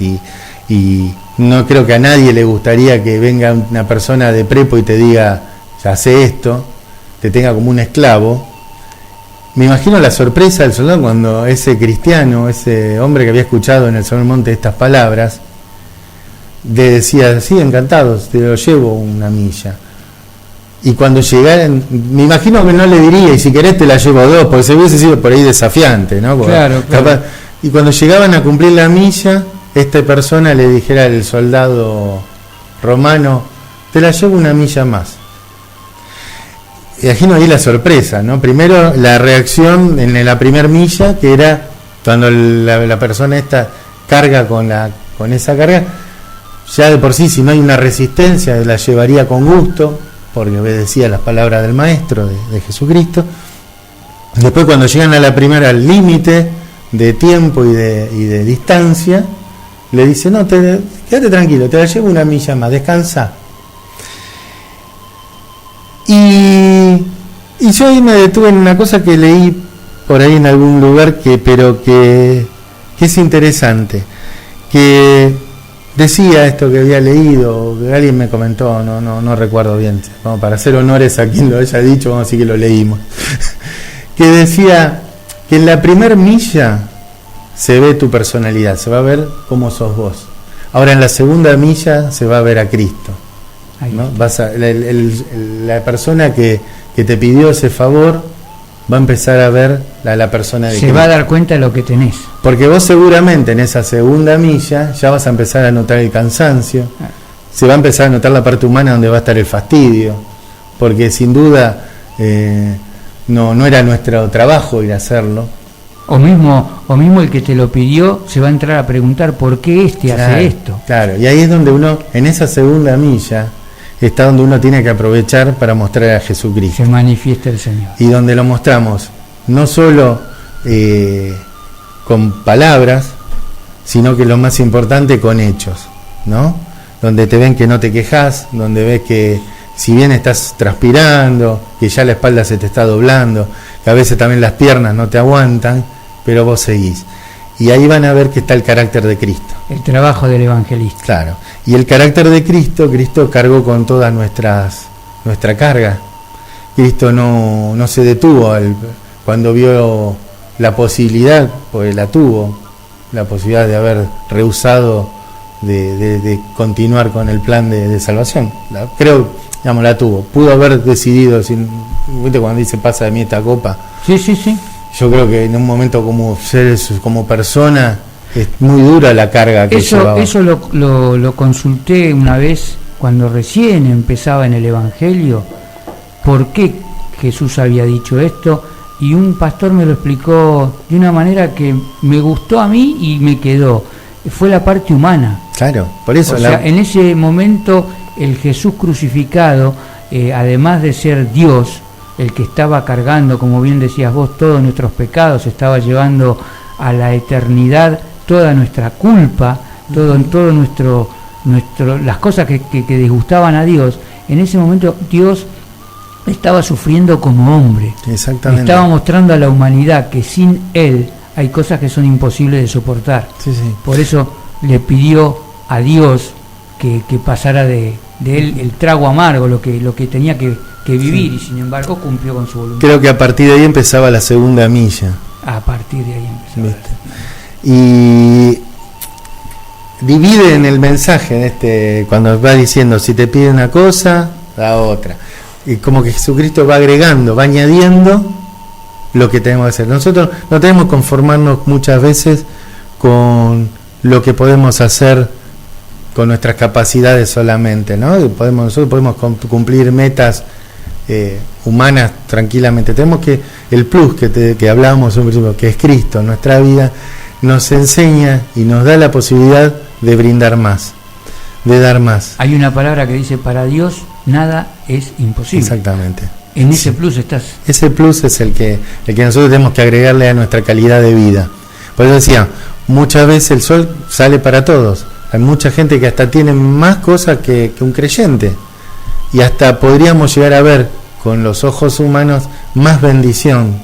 y no creo que a nadie le gustaría que venga una persona de prepo y te diga, hace esto, te tenga como un esclavo. Me imagino la sorpresa del soldado cuando ese cristiano, ese hombre que había escuchado en el Sermón del Monte estas palabras, le decía, sí, encantados, te lo llevo 1 milla. Y cuando llegaran, me imagino que no le diría, y si querés te la llevo 2, porque se hubiese sido por ahí desafiante, ¿no? Porque claro. Y cuando llegaban a cumplir la milla, esta persona le dijera al soldado romano, te la llevo 1 milla más. Imagino ahí la sorpresa, ¿no? Primero la reacción en la primer milla, que era cuando la persona esta carga con esa carga, ya de por sí, si no hay una resistencia, la llevaría con gusto, porque obedecía las palabras del Maestro, de Jesucristo. Después, cuando llegan a la primera, al límite de tiempo y de distancia, le dice, no, quédate tranquilo, te la llevo 1 milla más, descansa. Y ahí, Jesús, en vez de decirle, no, usted son criaturas de Dios, son escogidos, linaje escogido, hijos de un rey, esto y el otro, y empezar a mostrar títulos nobiliarios y todo eso, ustedes no tendrían que hacerlo. O sea, como decimos ahora en la actualidad, hay que humillarse, hay que decir, sí, encantado, yo te lo llevo 1 milla, Y yo ahí me detuve en una cosa que leí por ahí en algún lugar, que es interesante, que decía esto que había leído, que alguien me comentó, no recuerdo bien, como para hacer honores a quien lo haya dicho, vamos a decir que lo leímos, que decía que en la primer milla se ve tu personalidad, se va a ver cómo sos vos. Ahora en la segunda milla se va a ver a Cristo, ¿no? La persona que te pidió ese favor va a empezar a ver la persona de Cristo. Se va a dar cuenta de lo que tenés. Porque vos seguramente en esa segunda milla ya vas a empezar a notar el cansancio, se va a empezar a notar la parte humana donde va a estar el fastidio, porque sin duda no era nuestro trabajo ir a hacerlo. O mismo el que te lo pidió se va a entrar a preguntar por qué hace esto. Claro, y ahí es donde uno, en esa segunda milla, está donde uno tiene que aprovechar para mostrar a Jesucristo. Se manifiesta el Señor. Y donde lo mostramos, no solo con palabras, sino que lo más importante, con hechos, ¿no? Donde te ven que no te quejas, donde ves que si bien estás transpirando, que ya la espalda se te está doblando, que a veces también las piernas no te aguantan, pero vos seguís. Y ahí van a ver que está el carácter de Cristo. El trabajo del evangelista. Claro. Y el carácter de Cristo cargó con toda nuestra carga. Cristo no se detuvo cuando vio la posibilidad, porque la tuvo, la posibilidad de haber rehusado de continuar con el plan de salvación. La tuvo. Pudo haber decidido, ¿viste cuando dice pasa de mí esta copa? Sí. Yo creo que en un momento como persona es muy dura la carga que llevaba. Eso lo consulté una vez cuando recién empezaba en el Evangelio, por qué Jesús había dicho esto, y un pastor me lo explicó de una manera que me gustó a mí y me quedó. Fue la parte humana. Claro, por eso. En ese momento el Jesús crucificado, además de ser Dios, el que estaba cargando, como bien decías vos, todos nuestros pecados, estaba llevando a la eternidad toda nuestra culpa, todo nuestro las cosas que disgustaban a Dios. En ese momento Dios estaba sufriendo como hombre. Exactamente. Estaba mostrando a la humanidad que sin Él hay cosas que son imposibles de soportar. Sí. Por eso le pidió a Dios que pasara de él el trago amargo, lo que tenía que vivir, sí. Y sin embargo cumplió con su voluntad. Creo que a partir de ahí empezaba la segunda milla. A partir de ahí empezaba. Y divide en el mensaje cuando va diciendo, si te pide una cosa, da otra. Y como que Jesucristo va agregando, va añadiendo lo que tenemos que hacer. Nosotros no tenemos que conformarnos muchas veces con lo que podemos hacer con nuestras capacidades solamente, ¿no? Nosotros podemos cumplir metas humanas tranquilamente. Tenemos que el plus que hablábamos un principio, que es Cristo en nuestra vida, nos enseña y nos da la posibilidad de brindar más, de dar más. Hay una palabra que dice, para Dios nada es imposible. Exactamente. En ese plus estás. Ese plus es el que nosotros tenemos que agregarle a nuestra calidad de vida. Por eso decía, muchas veces el sol sale para todos. Hay mucha gente que hasta tiene más cosas que un creyente. Y hasta podríamos llegar a ver con los ojos humanos más bendición.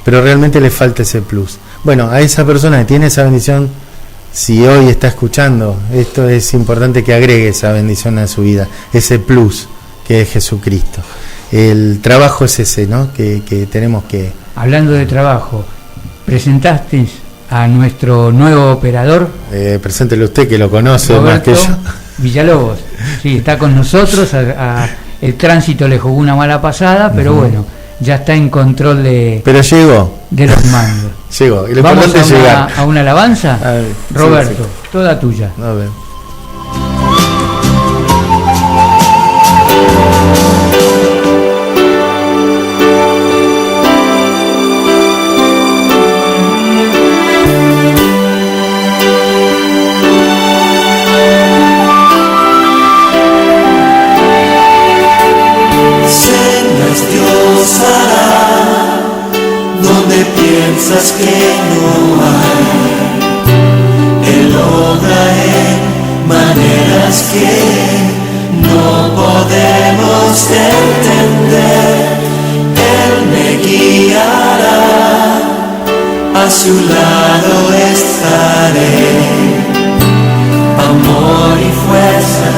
Pero realmente le falta ese plus. Bueno, a esa persona que tiene esa bendición, si hoy está escuchando, esto es importante que agregue esa bendición a su vida, ese plus que es Jesucristo. El trabajo es ese, ¿no? Que tenemos que... Hablando de trabajo, presentaste a nuestro nuevo operador. Preséntelo usted, que lo conoce Roberto más que yo. Villalobos. Sí, está con nosotros. El tránsito le jugó una mala pasada, pero bueno, ya está en control pero llegó. De los mandos. Llegó. Y lo Vamos importante es llegar. A una alabanza. A ver, Roberto, sí. toda tuya. A ver. Cenas Dios hará donde piensas que no hay. Él obra en maneras que no podemos entender. su lado estaré, amor y fuerza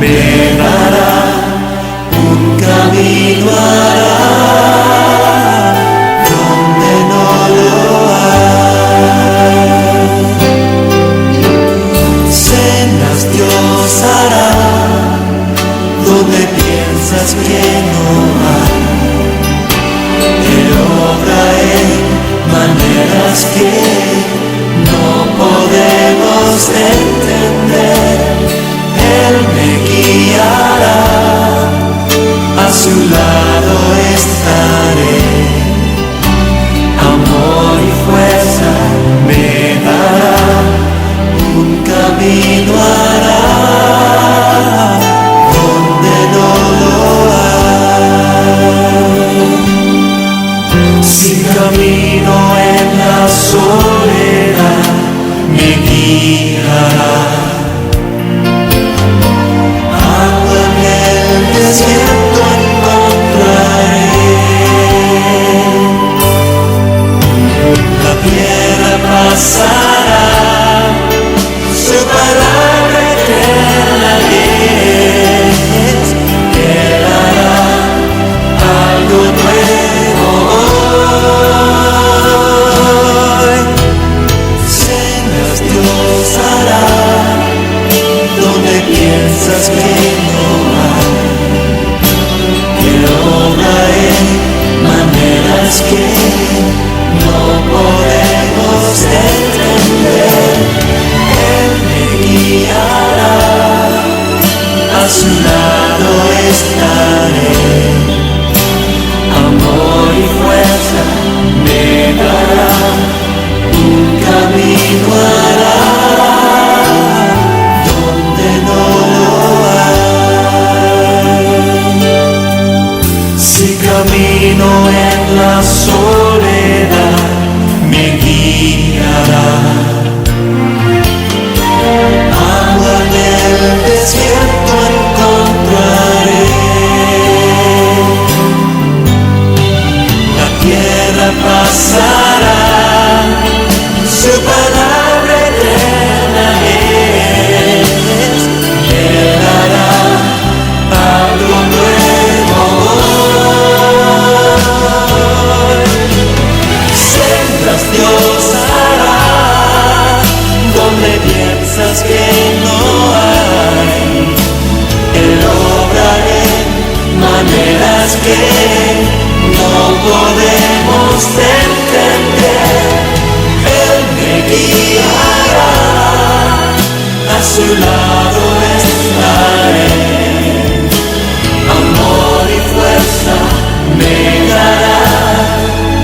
me dará, un camino hará donde no lo hay. Cenas Dios hará donde piensas que no hay. Él obra en maneras que no podemos entender. Él me guiará, a su lado estaré, amor y fuerza me dará, un camino hará donde no lo hay. Si camino en la soledad me guiará, agua en el desierto encontraré. La piedra pasará, su palabra eterna es. Él hará algo nuevo hoy. Cenas Dios hará donde piensas que no hay. Él obra en maneras que no podemos entender. Él me guiará, a su lado estaré, amor y fuerza me dará, un camino hará donde no lo hay. Si camino en la soledad me guiará, agua en el desierto encontraré. La tierra pasará, su palabra eterna es. Él hará algo nuevo hoy. Sendas Dios hará donde piensas que no hay. Él obra en maneras que no podemos entender. Él me guiará, a su lado estaré, amor y fuerza me dará,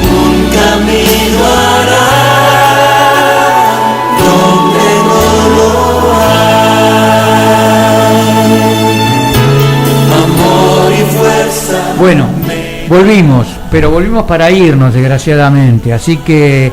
un camino hará donde no lo hay. Amor y fuerza. Bueno, volvimos, pero volvimos para irnos, desgraciadamente. Así que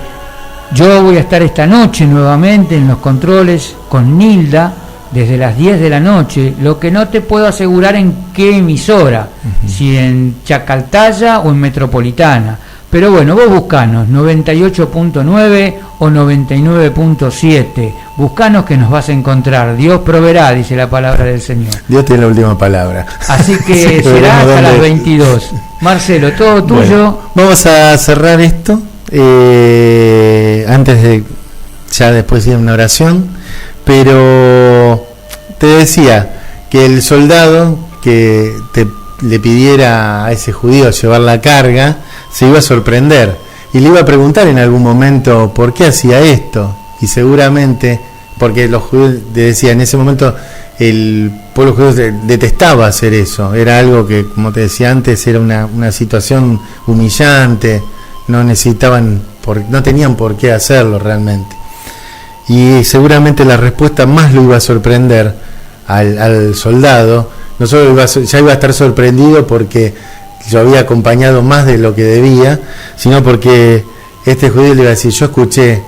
yo voy a estar esta noche nuevamente en los controles con Nilda desde las 10 de la noche, lo que no te puedo asegurar en qué emisora, si en Chacaltaya o en Metropolitana. Pero bueno, vos buscanos 98.9 o 99.7. Buscanos que nos vas a encontrar. Dios proveerá, dice la palabra del Señor. Dios tiene la última palabra. Así que Sí, será hasta las 22. Marcelo, todo tuyo. Bueno, vamos a cerrar esto. Antes de ya después ir a una oración, pero te decía que el soldado que le pidiera a ese judío llevar la carga se iba a sorprender y le iba a preguntar en algún momento por qué hacía esto, y seguramente porque los judíos, le decía, en ese momento el pueblo judío detestaba hacer eso, era algo que, como te decía antes, era una situación humillante, no necesitaban, no tenían por qué hacerlo realmente. Y seguramente la respuesta más lo iba a sorprender al soldado. No solo ya iba a estar sorprendido porque yo había acompañado más de lo que debía, sino porque este judío le iba a decir: yo escuché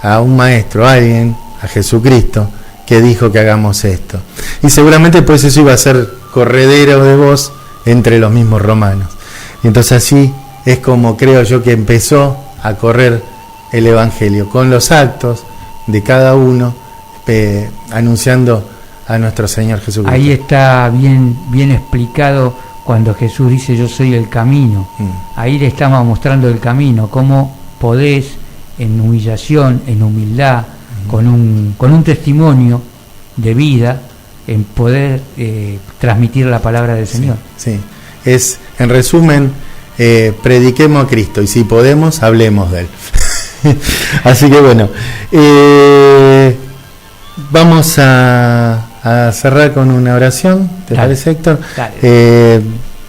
a un maestro, a alguien, a Jesucristo, que dijo que hagamos esto. Y seguramente pues eso iba a ser corredero de voz entre los mismos romanos. Y entonces así es como creo yo que empezó a correr el Evangelio, con los actos de cada uno, anunciando a nuestro Señor Jesucristo. Ahí está bien explicado cuando Jesús dice yo soy el camino. Ahí le estamos mostrando el camino, cómo podés en humillación, en humildad, con un testimonio de vida, en poder transmitir la palabra del Señor. Sí. Es, en resumen, prediquemos a Cristo y si podemos, hablemos de Él. Así que bueno, vamos a cerrar con una oración, ¿te parece, Héctor?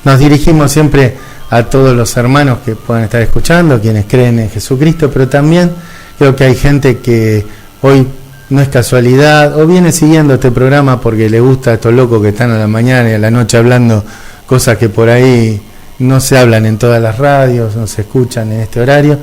Nos dirigimos siempre a todos los hermanos que puedan estar escuchando, quienes creen en Jesucristo, pero también creo que hay gente que hoy no es casualidad o viene siguiendo este programa porque le gusta a estos locos que están a la mañana y a la noche hablando cosas que por ahí no se hablan en todas las radios, no se escuchan en este horario.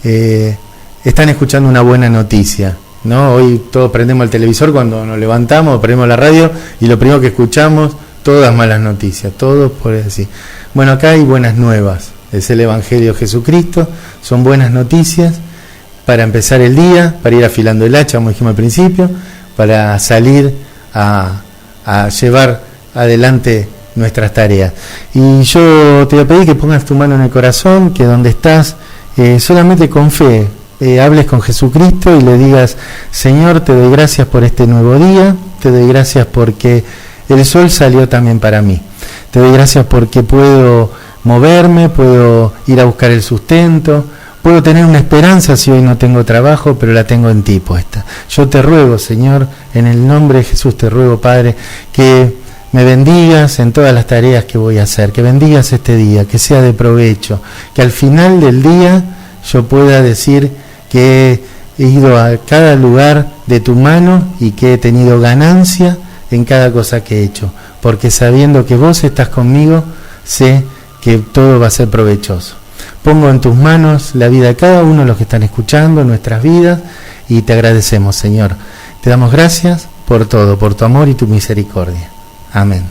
Están escuchando una buena noticia, ¿no? Hoy todos prendemos el televisor cuando nos levantamos, prendemos la radio y lo primero que escuchamos, todas malas noticias, todos por decir. Bueno, acá hay buenas nuevas, es el Evangelio de Jesucristo, son buenas noticias para empezar el día, para ir afilando el hacha, como dijimos al principio, para salir a llevar adelante nuestras tareas. Y yo te voy a pedir que pongas tu mano en el corazón, que donde estás, solamente con fe, hables con Jesucristo y le digas: Señor, te doy gracias por este nuevo día, te doy gracias porque el sol salió también para mí, te doy gracias porque puedo moverme, puedo ir a buscar el sustento, puedo tener una esperanza si hoy no tengo trabajo, pero la tengo en ti puesta. Yo te ruego, Señor, en el nombre de Jesús te ruego, Padre, que me bendigas en todas las tareas que voy a hacer, que bendigas este día, que sea de provecho, que al final del día yo pueda decir que he ido a cada lugar de tu mano y que he tenido ganancia en cada cosa que he hecho, porque sabiendo que vos estás conmigo, sé que todo va a ser provechoso. Pongo en tus manos la vida de cada uno de los que están escuchando, nuestras vidas, y te agradecemos, Señor. Te damos gracias por todo, por tu amor y tu misericordia. Amén.